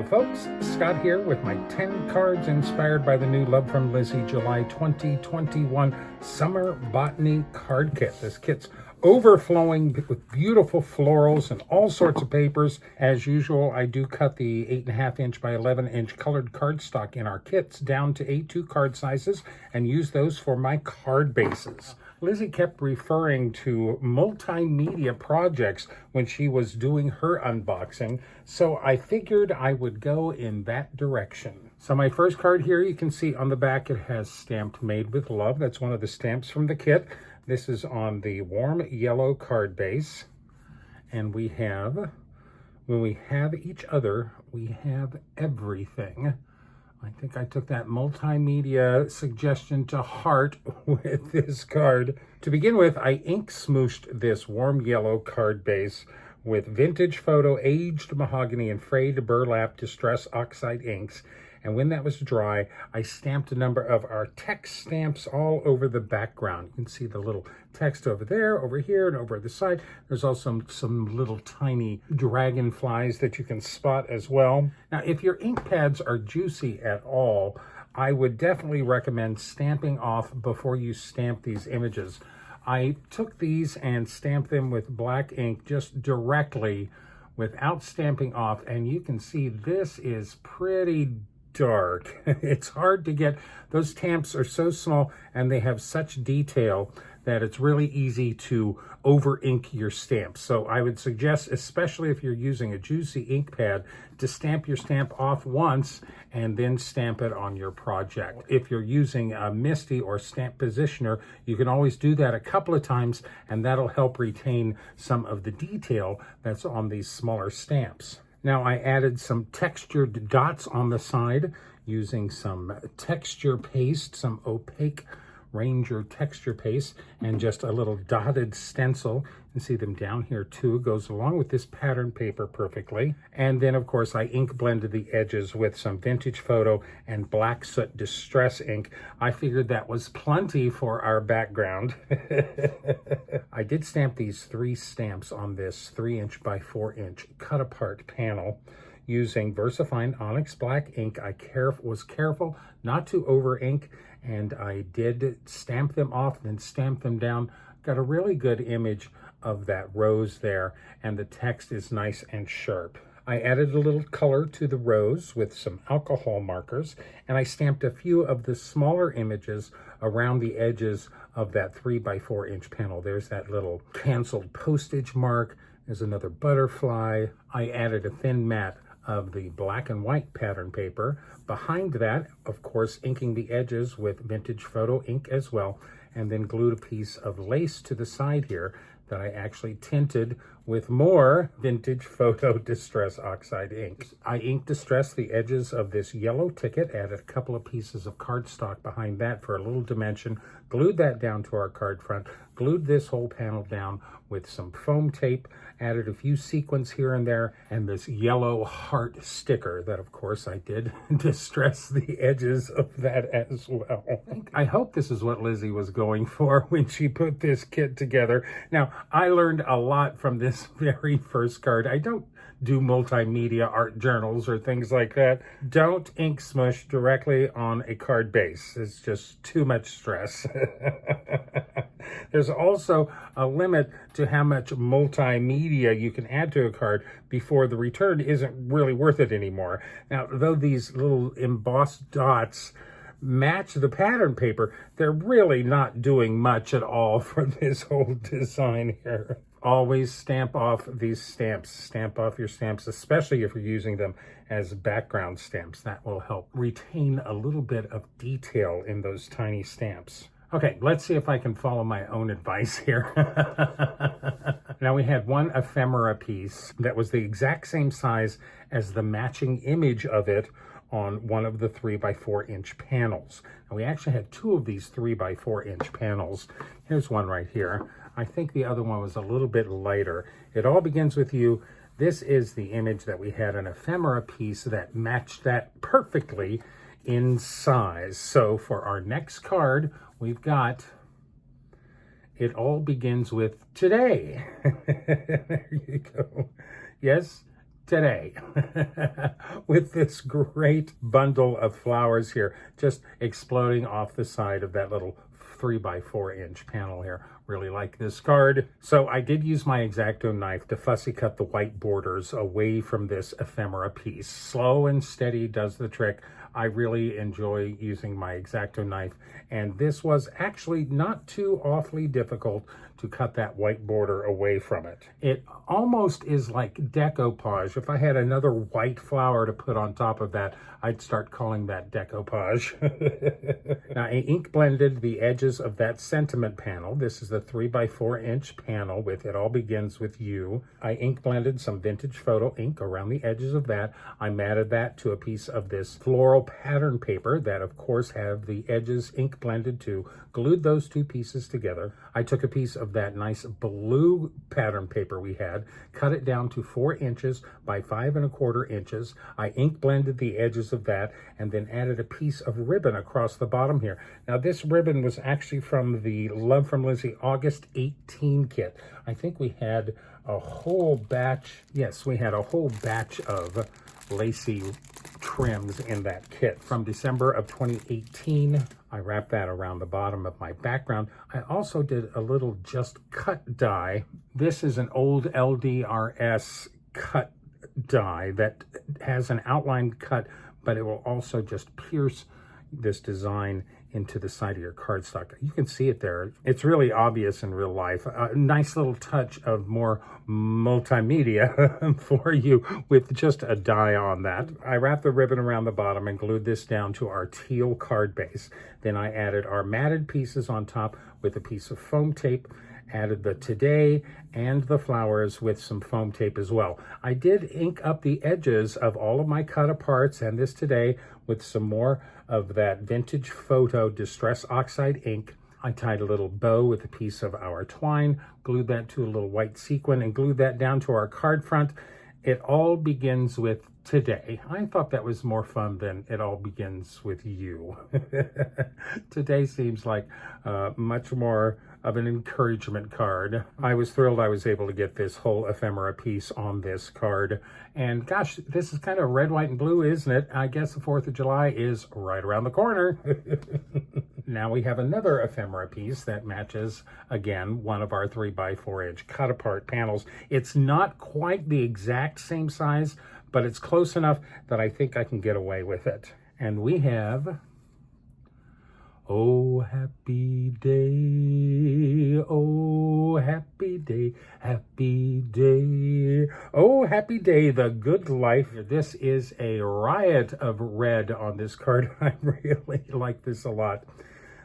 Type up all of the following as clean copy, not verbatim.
Hello folks, Scott here with my 10 cards inspired by the new Love From Lizi July 2021 Summer Botany card kit. This kit's overflowing with beautiful florals and all sorts of papers. As usual, I do cut the 8.5 inch by 11 inch colored cardstock in our kits down to A2 card sizes and use those for my card bases. Lizi kept referring to multimedia projects when she was doing her unboxing, so I figured I would go in that direction. So my first card here, you can see on the back it has stamped Made with Love. That's one of the stamps from the kit. This is on the warm yellow card base. And we have, when we have each other, we have everything. I think I took that multimedia suggestion to heart with this card. To begin with, I ink smooshed this warm yellow card base with vintage photo, aged mahogany, and frayed burlap distress oxide inks. And when that was dry, I stamped a number of our text stamps all over the background. You can see the little text over there, over here, and over the side. There's also some little tiny dragonflies that you can spot as well. Now, if your ink pads are juicy at all, I would definitely recommend stamping off before you stamp these images. I took these and stamped them with black ink just directly without stamping off, and you can see this is pretty dark. It's hard to get. Those stamps are so small and they have such detail that it's really easy to over ink your stamps. So I would suggest, especially if you're using a juicy ink pad, to stamp your stamp off once and then stamp it on your project. If you're using a MISTI or stamp positioner, you can always do that a couple of times and that'll help retain some of the detail that's on these smaller stamps. Now I added some textured dots on the side using some texture paste, some opaque Ranger texture paste, and just a little dotted stencil. You can see them down here too. It goes along with this pattern paper perfectly. And then of course I ink blended the edges with some vintage photo and black soot distress ink. I figured that was plenty for our background. I did stamp these 3 stamps on this 3" by 4" cut apart panel using VersaFine Onyx Black ink. I was careful not to over ink, and I did stamp them off, then stamp them down. Got a really good image of that rose there, and the text is nice and sharp. I added a little color to the rose with some alcohol markers, and I stamped a few of the smaller images around the edges of that 3 by 4" panel. There's that little canceled postage mark. There's another butterfly. I added a thin mat of the black and white pattern paper. Behind that, of course, inking the edges with vintage photo ink as well, and then glued a piece of lace to the side here that I actually tinted with more vintage photo distress oxide ink. I ink distressed the edges of this yellow ticket, added a couple of pieces of cardstock behind that for a little dimension, glued that down to our card front, glued this whole panel down with some foam tape, added a few sequins here and there, and this yellow heart sticker that, of course, I did distress the edges of that as well. I hope this is what Lizi was going for when she put this kit together. Now, I learned a lot from this very first card. I don't do multimedia art journals or things like that. Don't ink smush directly on a card base. It's just too much stress. There's also a limit to how much multimedia you can add to a card before the return isn't really worth it anymore. Now, though these little embossed dots match the pattern paper, they're really not doing much at all for this whole design here. Always stamp off these stamps. Stamp off your stamps, especially if you're using them as background stamps. That will help retain a little bit of detail in those tiny stamps. Okay, let's see if I can follow my own advice here. Now we had one ephemera piece that was the exact same size as the matching image of it on one of the 3 by 4" panels. And we actually had 2 of these 3 by 4" panels. Here's one right here. I think the other one was a little bit lighter. It all begins with you. This is the image that we had, an ephemera piece that matched that perfectly in size. So for our next card, we've got, it all begins with today. There you go. Yes, today with this great bundle of flowers here just exploding off the side of that little 3x4-inch panel here. Really like this card. So I did use my X-Acto knife to fussy cut the white borders away from this ephemera piece. Slow and steady does the trick. I really enjoy using my X-Acto knife, and this was actually not too awfully difficult to cut that white border away from it. It almost is like decoupage. If I had another white flower to put on top of that, I'd start calling that decoupage. Now, I ink blended the edges of that sentiment panel. This is the 3x4-inch panel with It All Begins With You. I ink blended some vintage photo ink around the edges of that. I matted that to a piece of this floral pattern paper that, of course, have the edges ink blended too. Glued those two pieces together. I took a piece of that nice blue pattern paper we had, cut it down to 4 inches by 5¼ inches. I ink blended the edges of that and then added a piece of ribbon across the bottom here. Now, this ribbon was actually from the Love From Lizi August 18 kit. I think we had a whole batch. Yes, we had a whole batch of lacy trims in that kit from December of 2018. I wrapped that around the bottom of my background. I also did a little just cut die. This is an old LDRS cut die that has an outline cut, but it will also just pierce this design into the side of your cardstock. You can see it there. It's really obvious in real life. A nice little touch of more multimedia for you with just a die on that. I wrapped the ribbon around the bottom and glued this down to our teal card base. Then I added our matted pieces on top with a piece of foam tape, added the today and the flowers with some foam tape as well. I did ink up the edges of all of my cut aparts and this today with some more of that vintage photo Distress Oxide ink. I tied a little bow with a piece of our twine, glued that to a little white sequin, and glued that down to our card front. It All Begins With Today. I thought that was more fun than It All Begins With You. Today seems like much more of an encouragement card. I was thrilled I was able to get this whole ephemera piece on this card. And gosh, this is kind of red, white, and blue, isn't it? I guess the 4th of July is right around the corner. Now we have another ephemera piece that matches, again, one of our 3x4-inch cut-apart panels. It's not quite the exact same size, but it's close enough that I think I can get away with it. And we have Oh, happy day, oh, happy day, happy day. Oh, happy day, the good life. This is a riot of red on this card. I really like this a lot.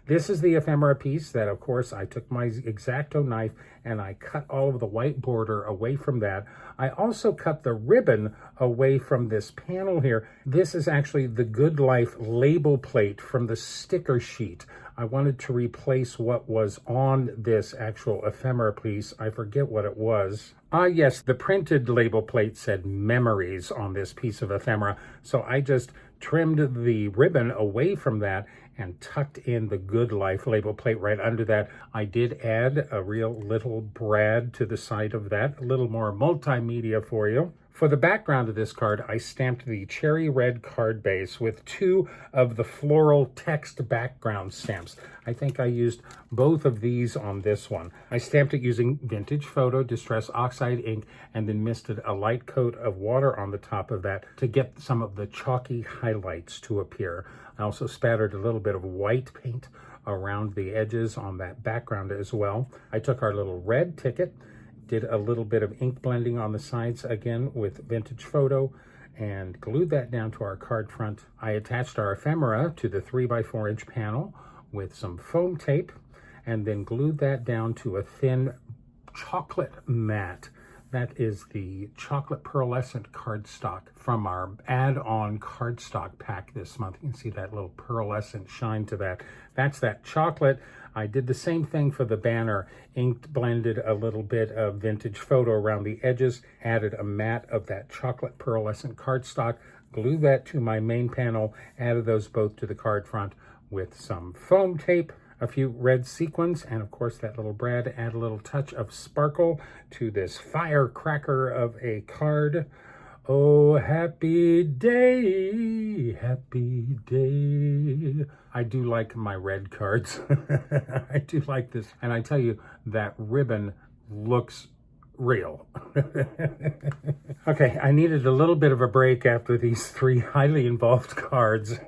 This is the ephemera piece that, of course, I took my X-Acto knife and I cut all of the white border away from that. I also cut the ribbon away from this panel here. This is actually the Good Life label plate from the sticker sheet. I wanted to replace what was on this actual ephemera piece. I forget what it was. Yes, the printed label plate said memories on this piece of ephemera. So I just trimmed the ribbon away from that and tucked in the Good Life label plate right under that. I did add a real little brad to the side of that, a little more multimedia for you. For the background of this card, I stamped the cherry red card base with 2 of the floral text background stamps. I think I used both of these on this one. I stamped it using vintage photo Distress Oxide ink and then misted a light coat of water on the top of that to get some of the chalky highlights to appear. I also spattered a little bit of white paint around the edges on that background as well. I took our little red ticket, did a little bit of ink blending on the sides again with vintage photo and glued that down to our card front. I attached our ephemera to the 3x4-inch panel with some foam tape and then glued that down to a thin chocolate mat. That is the chocolate pearlescent cardstock from our add-on cardstock pack this month. You can see that little pearlescent shine to that. That's that chocolate. I did the same thing for the banner. Inked blended a little bit of vintage photo around the edges, added a mat of that chocolate pearlescent cardstock, glued that to my main panel, added those both to the card front with some foam tape, a few red sequins, and of course that little brad. Add a little touch of sparkle to this firecracker of a card. Oh, happy day, happy day. I do like my red cards. I do like this. And I tell you, that ribbon looks real. Okay, I needed a little bit of a break after these 3 highly involved cards.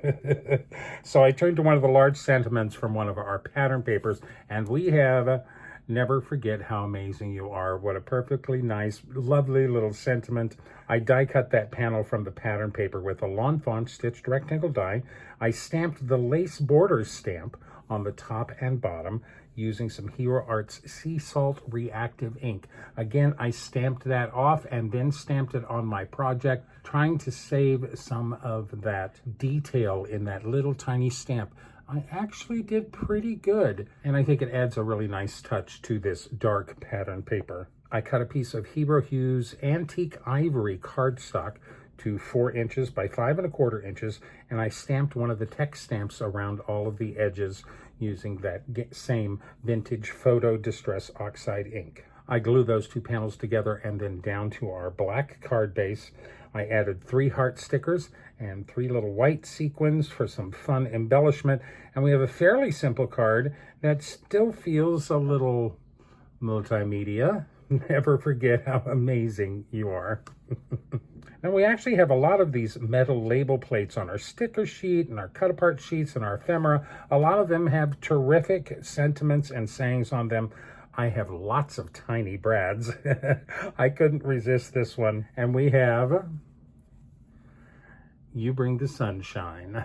So I turned to one of the large sentiments from one of our pattern papers, and we have never forget how amazing you are. What a perfectly nice, lovely little sentiment. I die cut that panel from the pattern paper with a lawn fawn stitched rectangle die. I stamped the lace borders stamp on the top and bottom using some Hero Arts Sea Salt Reactive ink. Again, I stamped that off and then stamped it on my project, trying to save some of that detail in that little tiny stamp. I actually did pretty good, and I think it adds a really nice touch to this dark pattern paper. I cut a piece of Hero Hues Antique Ivory cardstock to 4 inches by 5 1/4 inches, and I stamped one of the text stamps around all of the edges using that same vintage photo distress oxide ink. I glue those 2 panels together and then down to our black card base. I added 3 heart stickers and 3 little white sequins for some fun embellishment. And we have a fairly simple card that still feels a little multimedia. Never forget how amazing you are. Now we actually have a lot of these metal label plates on our sticker sheet and our cut apart sheets and our ephemera. A lot of them have terrific sentiments and sayings on them. I have lots of tiny brads. I couldn't resist this one. And we have You Bring the Sunshine.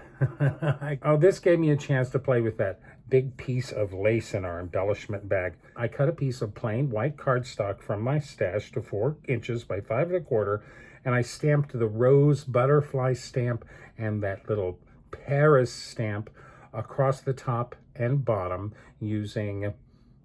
Oh, this gave me a chance to play with that big piece of lace in our embellishment bag. I cut a piece of plain white cardstock from my stash to 4 inches by 5 1/4, and I stamped the rose butterfly stamp and that little Paris stamp across the top and bottom using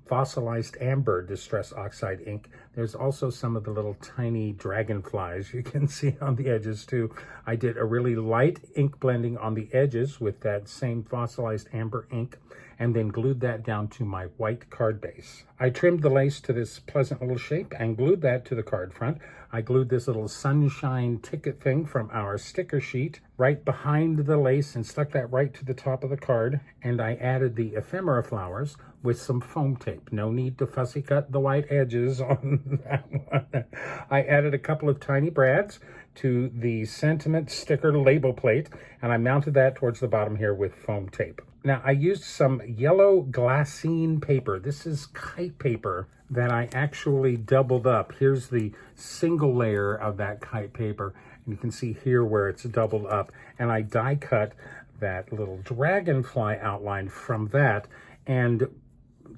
fossilized amber distress oxide ink. There's also some of the little tiny dragonflies you can see on the edges too. I did a really light ink blending on the edges with that same fossilized amber ink and then glued that down to my white card base. I trimmed the lace to this pleasant little shape and glued that to the card front. I glued this little sunshine ticket thing from our sticker sheet right behind the lace and stuck that right to the top of the card. And I added the ephemera flowers with some foam tape. No need to fussy cut the white edges on that one. I added a couple of tiny brads to the sentiment sticker label plate, and I mounted that towards the bottom here with foam tape. Now, I used some yellow glassine paper. This is kite paper that I actually doubled up. Here's the single layer of that kite paper, and you can see here where it's doubled up. And I die cut that little dragonfly outline from that, and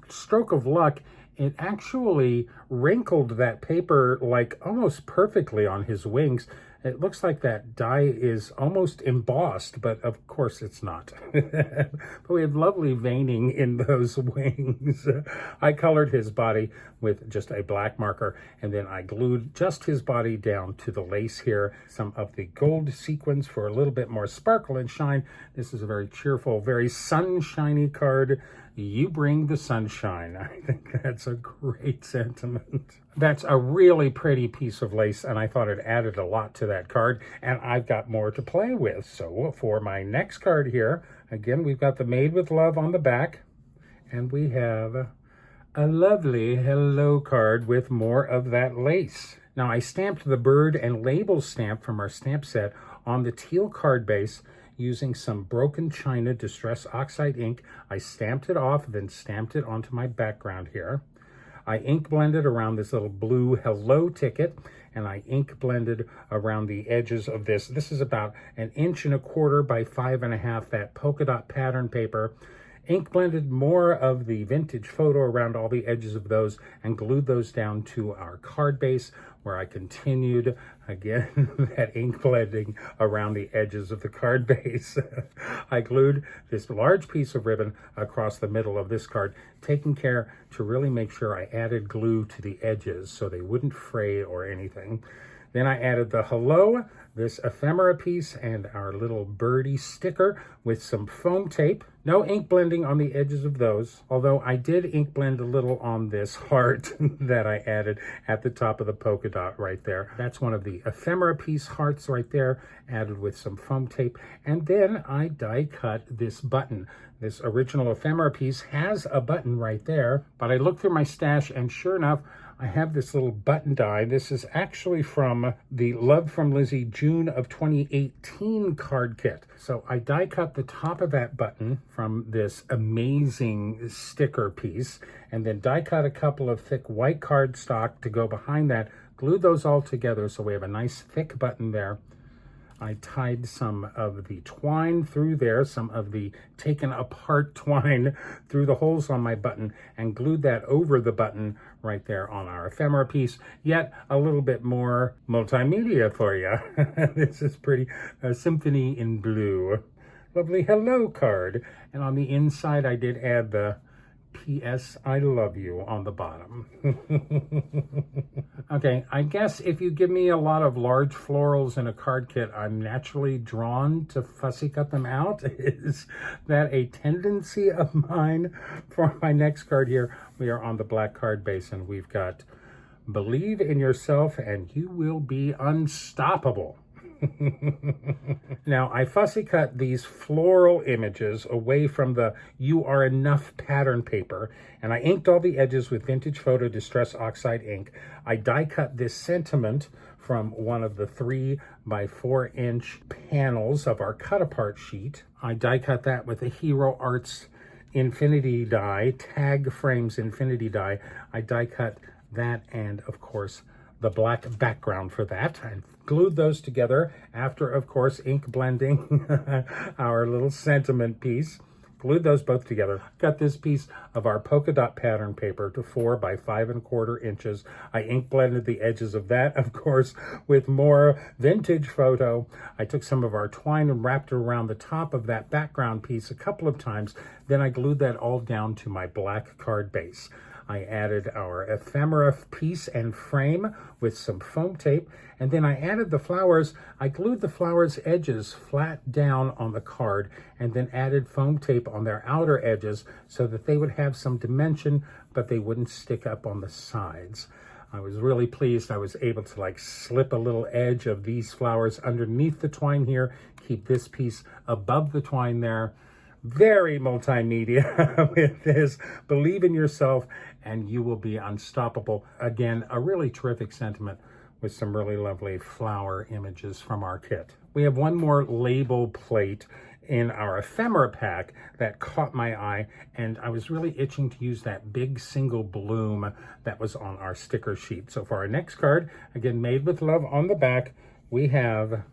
stroke of luck, it actually wrinkled that paper like almost perfectly on his wings. It looks like that die is almost embossed, but of course it's not. But we have lovely veining in those wings. I colored his body with just a black marker, and then I glued just his body down to the lace here. Some of the gold sequins for a little bit more sparkle and shine. This is a very cheerful, very sunshiny card. You bring the sunshine. I think that's a great sentiment. That's a really pretty piece of lace, and I thought it added a lot to that card, and I've got more to play with. So for my next card here, again, we've got the Made with Love on the back, and we have a lovely hello card with more of that lace. Now, I stamped the bird and label stamp from our stamp set on the teal card base using some broken china distress oxide ink. I stamped it off, then stamped it onto my background here. I ink blended around this little blue hello ticket, and I ink blended around the edges of this. This is about 1 1/4 by 5 1/2, that polka dot pattern paper. Ink blended more of the vintage photo around all the edges of those and glued those down to our card base, where I continued, again, that ink blending around the edges of the card base. I glued this large piece of ribbon across the middle of this card, taking care to really make sure I added glue to the edges so they wouldn't fray or anything. Then I added the hello this ephemera piece and our little birdie sticker with some foam tape. No ink blending on the edges of those, although I did ink blend a little on this heart that I added at the top of the polka dot right there. That's one of the ephemera piece hearts right there, added with some foam tape. And then I die cut this button. This original ephemera piece has a button right there, but I looked through my stash and sure enough, I have this little button die. This is actually from the Love From Lizi June of 2018 card kit. So I die cut the top of that button from this amazing sticker piece, and then die cut a couple of thick white cardstock to go behind that, glued those all together so we have a nice thick button there. I tied some of the twine through there, some of the taken apart twine through the holes on my button, and glued that over the button right there on our ephemera piece. Yet a little bit more multimedia for you. This is pretty, Symphony in blue. Lovely hello card. And on the inside, I did add the P.S. I love you on the bottom. Okay, I guess if you give me a lot of large florals in a card kit, I'm naturally drawn to fussy cut them out. Is that a tendency of mine? For my next card here, we are on the black card base, and we've got believe in yourself and you will be unstoppable. Now, I fussy cut these floral images away from the You Are Enough pattern paper, and I inked all the edges with Vintage Photo Distress Oxide ink. I die cut this sentiment from one of the 3x4-inch panels of our cut apart sheet. I die cut that with a Hero Arts Infinity die, Tag Frames Infinity die. I die cut that and, of course, the black background for that, and glued those together after, of course, ink blending our little sentiment piece. Glued those both together. Got this piece of our polka dot pattern paper to 4 by 5¼ inches. I ink blended the edges of that, of course, with more Vintage Photo. I took some of our twine and wrapped it around the top of that background piece a couple of times. Then I glued that all down to my black card base. I added our ephemera piece and frame with some foam tape, and then I added the flowers. I glued the flowers' edges flat down on the card and then added foam tape on their outer edges so that they would have some dimension, but they wouldn't stick up on the sides. I was really pleased I was able to slip a little edge of these flowers underneath the twine here, keep this piece above the twine there. Very multimedia with this. Believe in yourself and you will be unstoppable. Again, a really terrific sentiment with some really lovely flower images from our kit. We have one more label plate in our ephemera pack that caught my eye, and I was really itching to use that big single bloom that was on our sticker sheet. So for our next card, again, made with love on the back, we have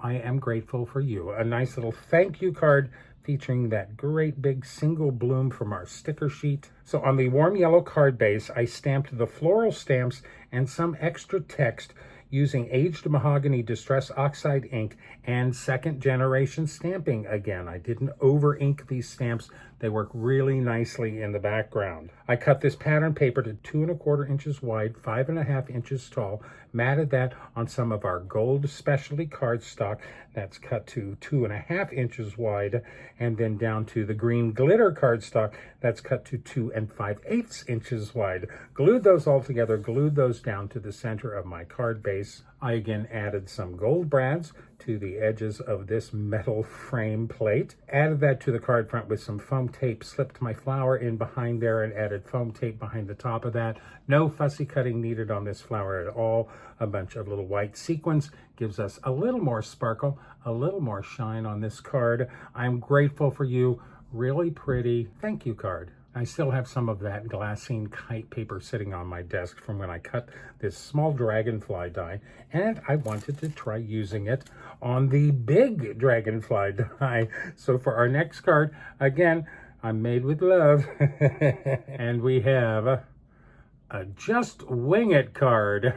I Am Grateful for You, a nice little thank you card featuring that great big single bloom from our sticker sheet. So on the warm yellow card base, I stamped the floral stamps and some extra text using aged mahogany distress oxide ink and second generation stamping again. I didn't over ink these stamps. They work really nicely in the background. I cut this pattern paper to 2¼ inches wide, 5½ inches tall, matted that on some of our gold specialty cardstock that's cut to 2½ inches wide, and then down to the green glitter cardstock that's cut to 2 5/8 inches wide. Glued those all together, glued those down to the center of my card base. I again added some gold brads to the edges of this metal frame plate. Added that to the card front with some foam tape, slipped my flower in behind there and added foam tape behind the top of that. No fussy cutting needed on this flower at all. A bunch of little white sequins gives us a little more sparkle, a little more shine on this card. I'm grateful for you. Really pretty thank you card. I still have some of that glassine kite paper sitting on my desk from when I cut this small dragonfly die, and I wanted to try using it on the big dragonfly die. So for our next card, again, I'm made with love, and we have a Just Wing It card,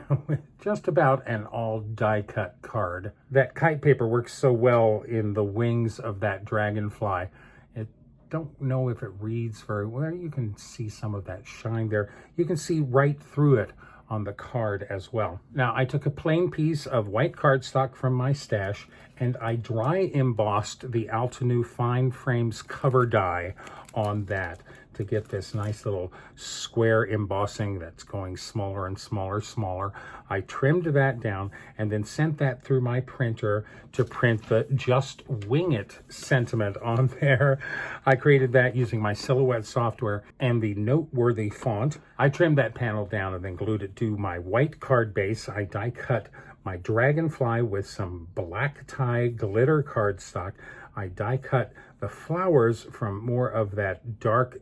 just about an all die cut card. That kite paper works so well in the wings of that dragonfly. Don't know if it reads very well. You can see some of that shine there. You can see right through it on the card as well. Now, I took a plain piece of white cardstock from my stash and I dry embossed the Altenew Fine Frames cover die on that to get this nice little square embossing that's going smaller and smaller. I trimmed that down and then sent that through my printer to print the Just Wing It sentiment on there. I created that using my Silhouette software and the Noteworthy font. I trimmed that panel down and then glued it to my white card base. I die cut my dragonfly with some black tie glitter cardstock. I die cut the flowers from more of that dark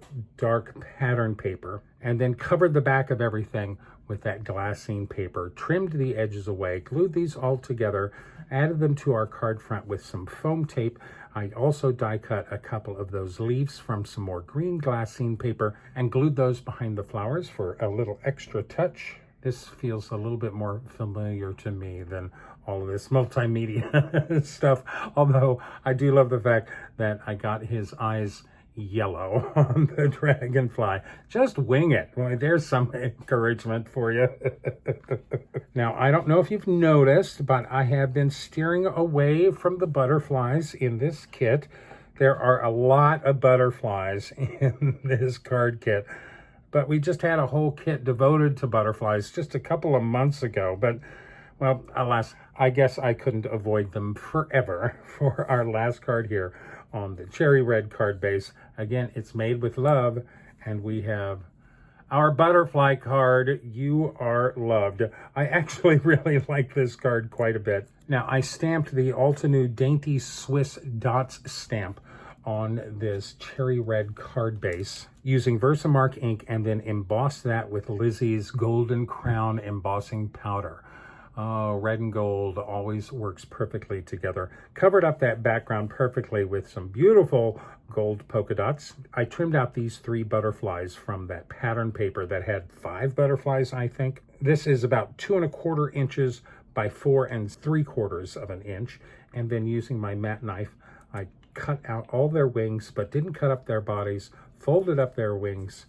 pattern paper, and then covered the back of everything with that glassine paper, trimmed the edges away, glued these all together, added them to our card front with some foam tape. I also die cut a couple of those leaves from some more green glassine paper and glued those behind the flowers for a little extra touch. This feels a little bit more familiar to me than all of this multimedia stuff, although I do love the fact that I got his eyes yellow on the dragonfly. Just wing it. Well, there's some encouragement for you. Now, I don't know if you've noticed, but I have been steering away from the butterflies in this kit. There are a lot of butterflies in this card kit, but we just had a whole kit devoted to butterflies just a couple of months ago. But, well, alas, I guess I couldn't avoid them forever for our last card here on the cherry red card base. Again, it's made with love, and we have our butterfly card, You Are Loved. I actually really like this card quite a bit. Now, I stamped the Altenew Dainty Swiss Dots stamp on this cherry red card base using Versamark ink, and then embossed that with Lizi's Golden Crown embossing powder. Oh, red and gold always works perfectly together. Covered up that background perfectly with some beautiful gold polka dots. I trimmed out these 3 butterflies from that pattern paper that had 5 butterflies, I think. This is about 2¼ inches by 4 3/4 of an inch. And then using my matte knife, I cut out all their wings, but didn't cut up their bodies, folded up their wings.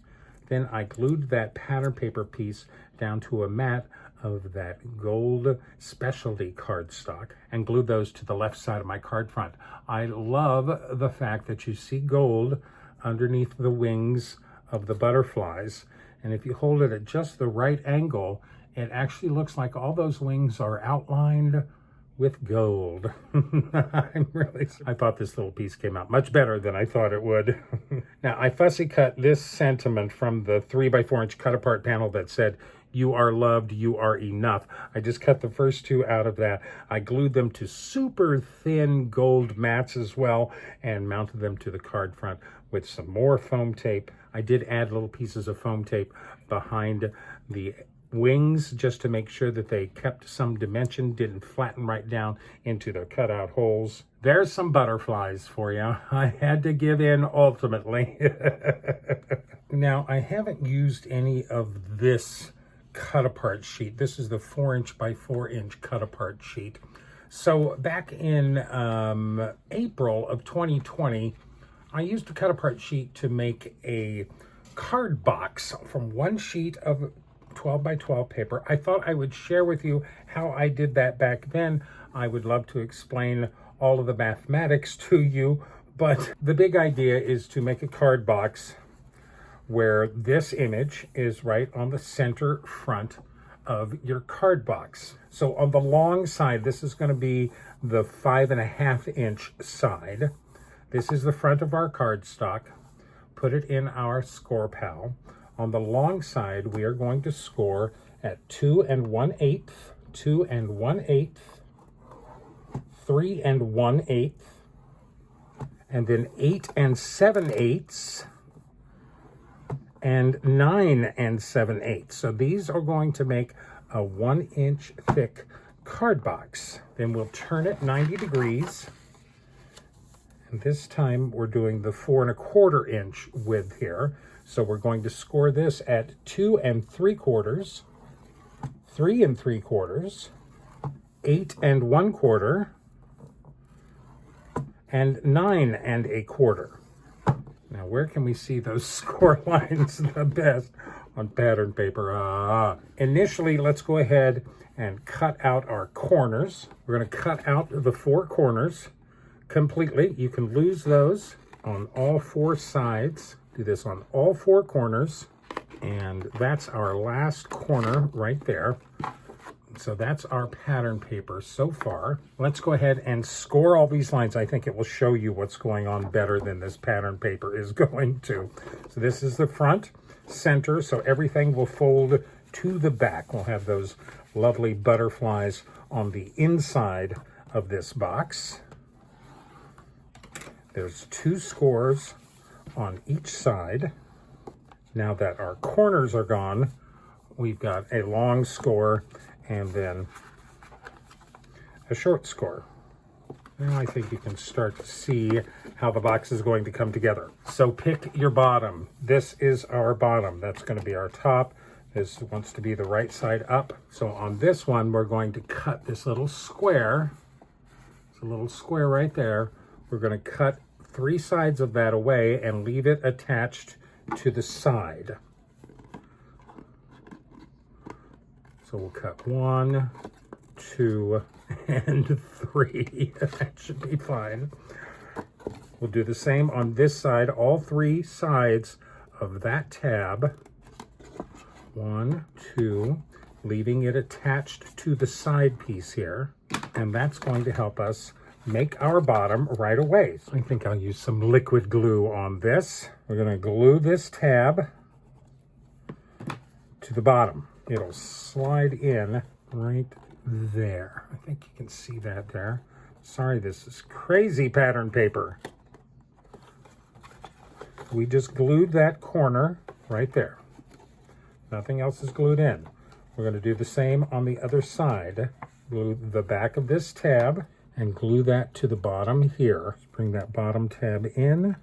Then I glued that pattern paper piece down to a mat of that gold specialty cardstock and glued those to the left side of my card front. I love the fact that you see gold underneath the wings of the butterflies. And if you hold it at just the right angle, it actually looks like all those wings are outlined with gold. I thought this little piece came out much better than I thought it would. Now, I fussy cut this sentiment from the 3x4 inch cut apart panel that said, You Are Loved, You Are Enough. I just cut the first 2 out of that. I glued them to super thin gold mats as well and mounted them to the card front with some more foam tape. I did add little pieces of foam tape behind the wings just to make sure that they kept some dimension, didn't flatten right down into the cutout holes. There's some butterflies for you. I had to give in ultimately. Now, I haven't used any of this cut apart sheet. This is the 4 inch by 4 inch cut apart sheet. So back in April of 2020, I used a cut apart sheet to make a card box from 1 sheet of 12 by 12 paper. I thought I would share with you how I did that back then. I would love to explain all of the mathematics to you, but the big idea is to make a card box where this image is right on the center front of your card box. So on the long side, this is going to be the 5.5 inch side. This is the front of our cardstock. Put it in our score pal. On the long side, we are going to score at 2 1/8, 2 1/8, 3 1/8, and then 8 7/8, and 9 7/8. So these are going to make a 1 inch thick card box. Then we'll turn it 90 degrees. And this time we're doing the 4 1/4 inch width here. So we're going to score this at 2 3/4, 3 3/4, 8 1/4, and 9 1/4. Now, where can we see those score lines the best? on pattern paper. Initially, let's go ahead and cut out our corners. We're going to cut out the 4 corners completely. You can lose those on all 4 sides. Do this on all 4 corners. And that's our last corner right there. So that's our pattern paper so far. Let's go ahead and score all these lines. I think it will show you what's going on better than this pattern paper is going to. So this is the front, center, so everything will fold to the back. We'll have those lovely butterflies on the inside of this box. There's 2 scores on each side. Now that our corners are gone, we've got a long score and then a short score. Now I think you can start to see how the box is going to come together. So pick your bottom. This is our bottom. That's going to be our top. This wants to be the right side up. So on this one, we're going to cut this little square. It's a little square right there. We're going to cut 3 sides of that away and leave it attached to the side. So we'll cut 1, 2, and 3. That should be fine. We'll do the same on this side, all 3 sides of that tab. 1, 2, leaving it attached to the side piece here. And that's going to help us make our bottom right away. So I think I'll use some liquid glue on this. We're going to glue this tab to the bottom. It'll slide in right there. I think you can see that there. Sorry, this is crazy pattern paper. We just glued that corner right there. Nothing else is glued in. We're going to do the same on the other side. Glue the back of this tab and glue that to the bottom here. Bring that bottom tab in.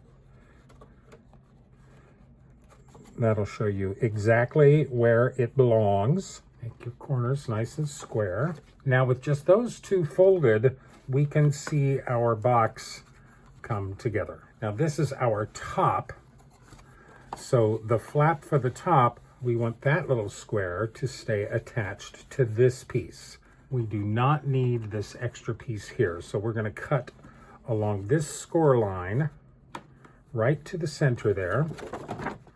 That'll show you exactly where it belongs. Make your corners nice and square. Now with just those 2 folded, we can see our box come together. Now this is our top. So the flap for the top, we want that little square to stay attached to this piece. We do not need this extra piece here. So we're going to cut along this score line right to the center there.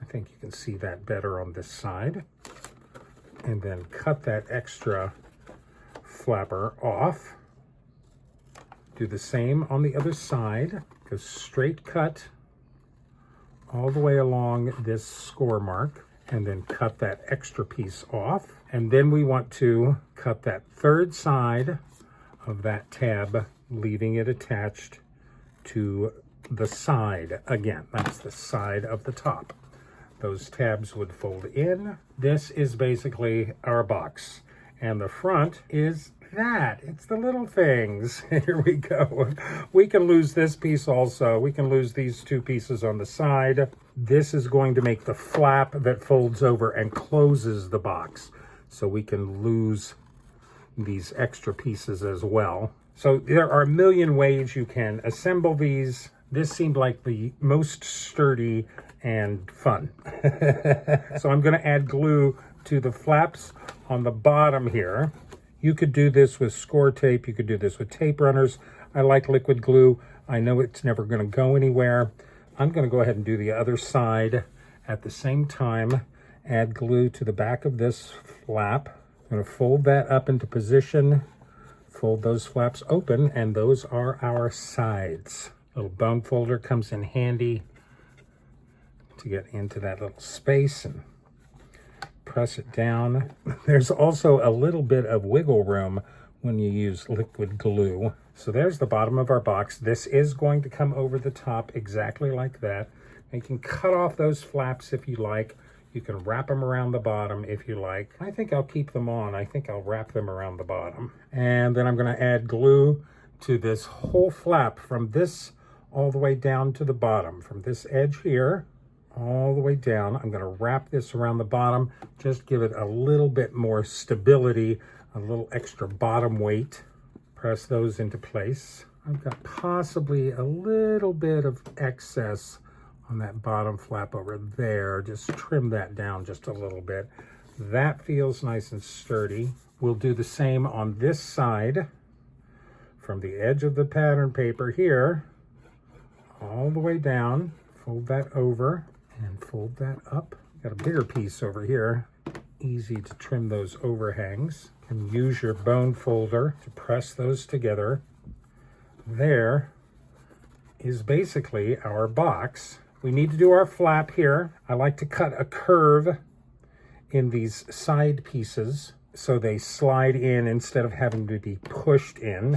I think you can see that better on this side. And then cut that extra flapper off. Do the same on the other side. Go straight cut all the way along this score mark. And then cut that extra piece off. And then we want to cut that 3rd side of that tab, leaving it attached to the side again. That's the side of the top. Those tabs would fold in. This is basically our box. And the front is that. It's the little things. Here we go. We can lose this piece also. We can lose these 2 pieces on the side. This is going to make the flap that folds over and closes the box. So we can lose these extra pieces as well. So there are a million ways you can assemble these. This seemed like the most sturdy and fun. So I'm going to add glue to the flaps on the bottom here. You could do this with score tape. You could do this with tape runners. I like liquid glue. I know it's never going to go anywhere. I'm going to go ahead and do the other side at the same time. Add glue to the back of this flap. I'm going to fold that up into position. Fold those flaps open, and those are our sides. Little bone folder comes in handy to get into that little space and press it down. There's also a little bit of wiggle room when you use liquid glue. So there's the bottom of our box. This is going to come over the top exactly like that. And you can cut off those flaps if you like. You can wrap them around the bottom if you like. I think I'll keep them on. I think I'll wrap them around the bottom. And then I'm going to add glue to this whole flap from this all the way down to the bottom. From this edge here all the way down. I'm going to wrap this around the bottom. Just give it a little bit more stability, a little extra bottom weight. Press those into place. I've got possibly a little bit of excess on that bottom flap over there. Just trim that down just a little bit. That feels nice and sturdy. We'll do the same on this side, from the edge of the pattern paper here, all the way down. Fold that over and fold that up. Got a bigger piece over here. Easy to trim those overhangs. And use your bone folder to press those together. There is basically our box. We need to do our flap here. I like to cut a curve in these side pieces so they slide in instead of having to be pushed in.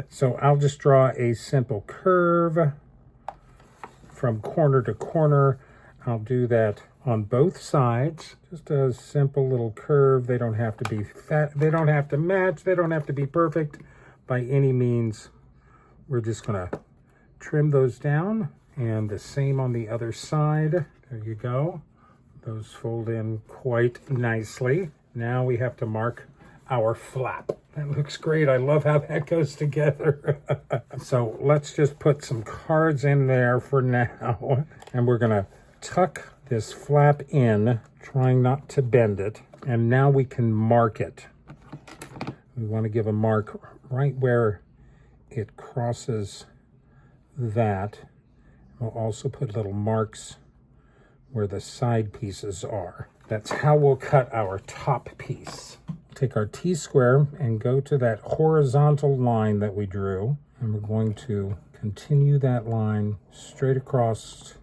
So I'll just draw a simple curve from corner to corner. I'll do that on both sides. Just a simple little curve. They don't have to be fat. They don't have to match. They don't have to be perfect by any means. We're just gonna trim those down, and the same on the other side. There you go. Those fold in quite nicely. Now we have to mark our flap. That looks great. I love how that goes together. So let's just put some cards in there for now. And we're gonna tuck this flap in, trying not to bend it. And now we can mark it. We wanna give a mark right where it crosses that. We'll also put little marks where the side pieces are. That's how we'll cut our top piece. Take our T-square and go to that horizontal line that we drew, and we're going to continue that line straight across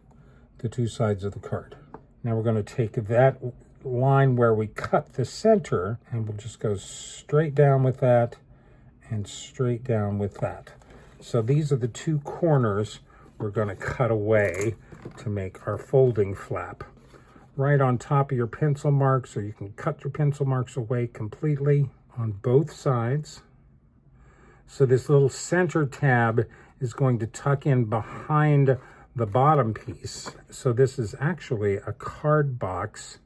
the two sides of the card. Now we're going to take that line where we cut the center, and we'll just go straight down with that and straight down with that. So these are the two corners we're going to cut away to make our folding flap. Right on top of your pencil marks, or you can cut your pencil marks away completely on both sides. So this little center tab is going to tuck in behind the bottom piece. So this is actually a card box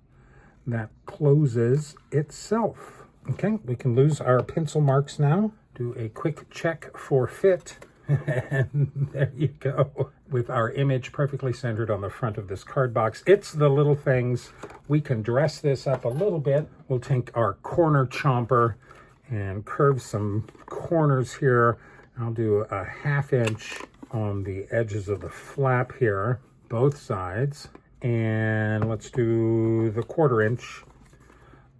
that closes itself. Okay, we can lose our pencil marks now. Do a quick check for fit. And there you go, with our image perfectly centered on the front of this card box. It's the little things. We can dress this up a little bit. We'll take our corner chomper and curve some corners here. I'll do a 1/2 inch on the edges of the flap here, both sides. And let's do the 1/4 inch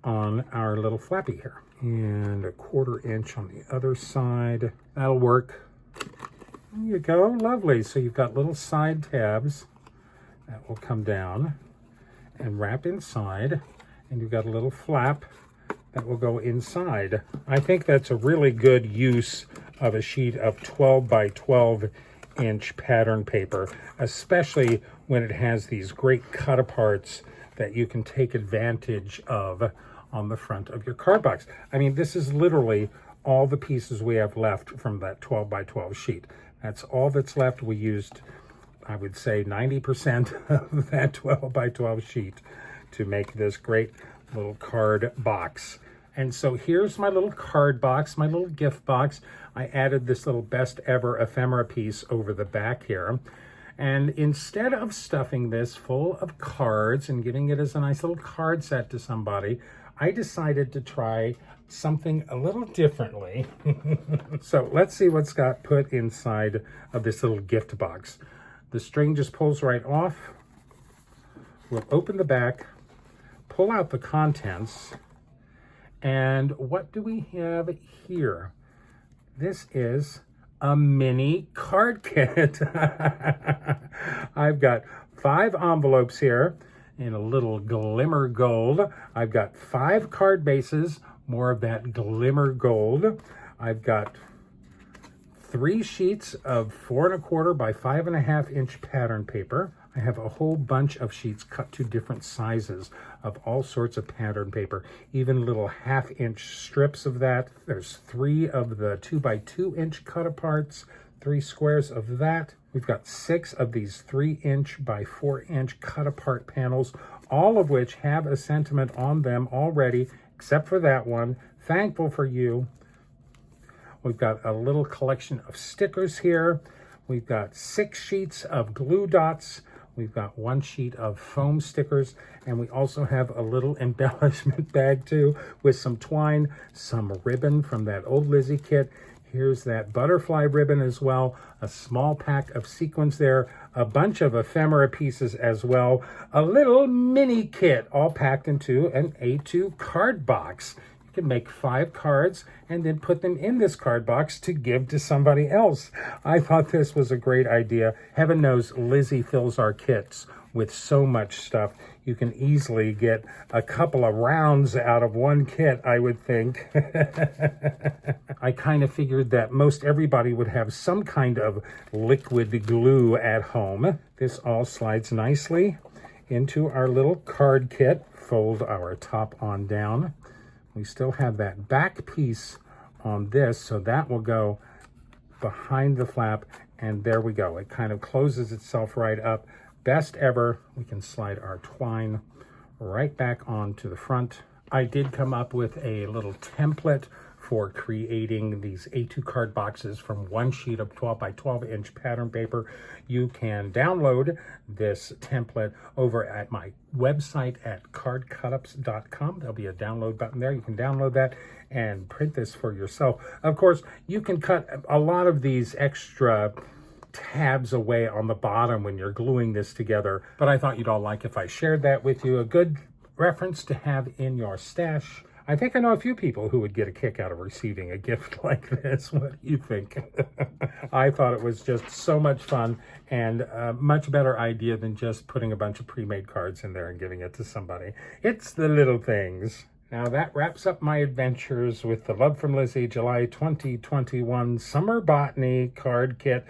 on our little flappy here. And a 1/4 inch on the other side. That'll work. There you go, lovely. So you've got little side tabs that will come down and wrap inside, and you've got a little flap that will go inside. I think that's a really good use of a sheet of 12 by 12 inch pattern paper, especially when it has these great cut aparts that you can take advantage of on the front of your card box. I mean, this is literally all the pieces we have left from that 12 by 12 sheet. That's all that's left. We used, I would say, 90% of that 12 by 12 sheet to make this great little card box. And so here's my little card box, my little gift box. I added this little best ever ephemera piece over the back here. And instead of stuffing this full of cards and giving it as a nice little card set to somebody, I decided to try something a little differently. So let's see what's got put inside of this little gift box. The string just pulls right off. We'll open the back, pull out the contents, and what do we have here? This is a mini card kit. I've got 5 envelopes here in a little glimmer gold. I've got 5 card bases, more of that glimmer gold. I've got 3 sheets of 4 1/4 by 5 1/2 inch pattern paper. I have a whole bunch of sheets cut to different sizes of all sorts of pattern paper, even little 1/2 inch strips of that. There's 3 of the 2 by 2 inch cut aparts, 3 squares of that. We've got 6 of these 3 inch by 4 inch cut apart panels, all of which have a sentiment on them already, except for that one. Thankful for you. We've got a little collection of stickers here. We've got 6 sheets of glue dots. We've got 1 sheet of foam stickers, and we also have a little embellishment bag too with some twine, some ribbon from that old Lizzie kit. Here's that butterfly ribbon as well, a small pack of sequins there, a bunch of ephemera pieces as well, a little mini kit all packed into an A2 card box. You can make 5 cards and then put them in this card box to give to somebody else. I thought this was a great idea. Heaven knows Lizzie fills our kits with so much stuff. You can easily get a couple of rounds out of one kit, I would think. I kind of figured that most everybody would have some kind of liquid glue at home. This all slides nicely into our little card kit. Fold our top on down. We still have that back piece on this, so that will go behind the flap, and there we go. It kind of closes itself right up. Best ever. We can slide our twine right back onto the front. I did come up with a little template for creating these A2 card boxes from 1 sheet of 12 by 12 inch pattern paper. You can download this template over at my website at cardcutups.com. There'll be a download button there. You can download that and print this for yourself. Of course, you can cut a lot of these extra tabs away on the bottom when you're gluing this together, but I thought you'd all like if I shared that with you. A good reference to have in your stash. I think I know a few people who would get a kick out of receiving a gift like this. What do you think? I thought it was just so much fun and a much better idea than just putting a bunch of pre-made cards in there and giving it to somebody. It's the little things. Now that wraps up my adventures with the Love from Lizi July 2021 Summer Botany card kit.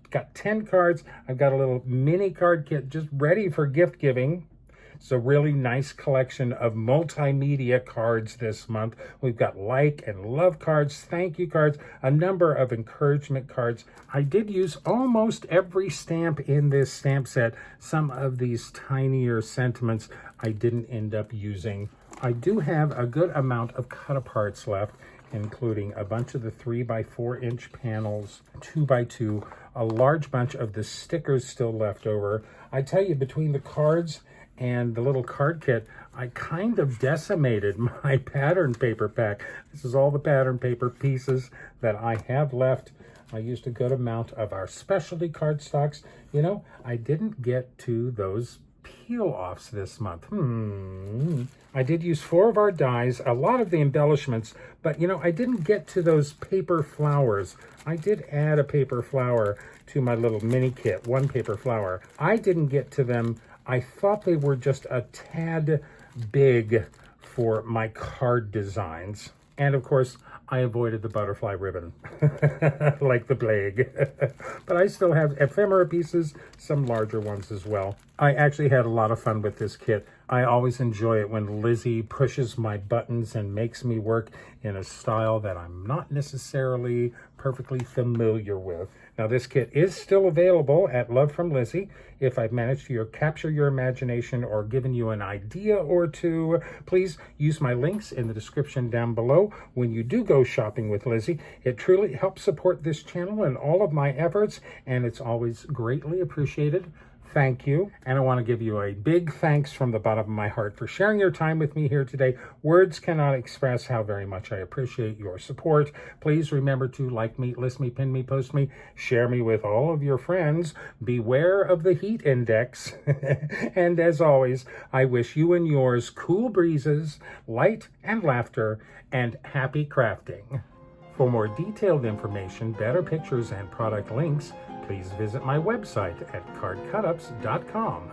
Got 10 cards. I've got a little mini card kit just ready for gift giving. It's a really nice collection of multimedia cards this month. We've got like and love cards, thank you cards, a number of encouragement cards. I did use almost every stamp in this stamp set. Some of these tinier sentiments I didn't end up using. I do have a good amount of cut-aparts left, including a bunch of the 3 by 4 inch panels, 2 by 2, a large bunch of the stickers still left over. I tell you, between the cards and the little card kit, I kind of decimated my pattern paper pack. This is all the pattern paper pieces that I have left. I used a good amount of our specialty cardstocks. You know, I didn't get to those peel-offs this month. I did use 4 of our dies, a lot of the embellishments, but you know, I didn't get to those paper flowers. I did add a paper flower to my little mini kit, 1 paper flower. I didn't get to them. I thought they were just a tad big for my card designs. And of course, I avoided the butterfly ribbon like the plague. But I still have ephemera pieces, some larger ones as well. I actually had a lot of fun with this kit. I always enjoy it when Lizzie pushes my buttons and makes me work in a style that I'm not necessarily perfectly familiar with. Now, this kit is still available at Love From Lizi. If I've managed to capture your imagination or given you an idea or two, please use my links in the description down below when you do go shopping with Lizzie. It truly helps support this channel and all of my efforts, and it's always greatly appreciated. Thank you. And I want to give you a big thanks from the bottom of my heart for sharing your time with me here today. Words cannot express how very much I appreciate your support. Please remember to like me, list me, pin me, post me, share me with all of your friends. Beware of the heat index. And as always, I wish you and yours cool breezes, light and laughter, and happy crafting. For more detailed information, better pictures, and product links, please visit my website at cardcutups.com.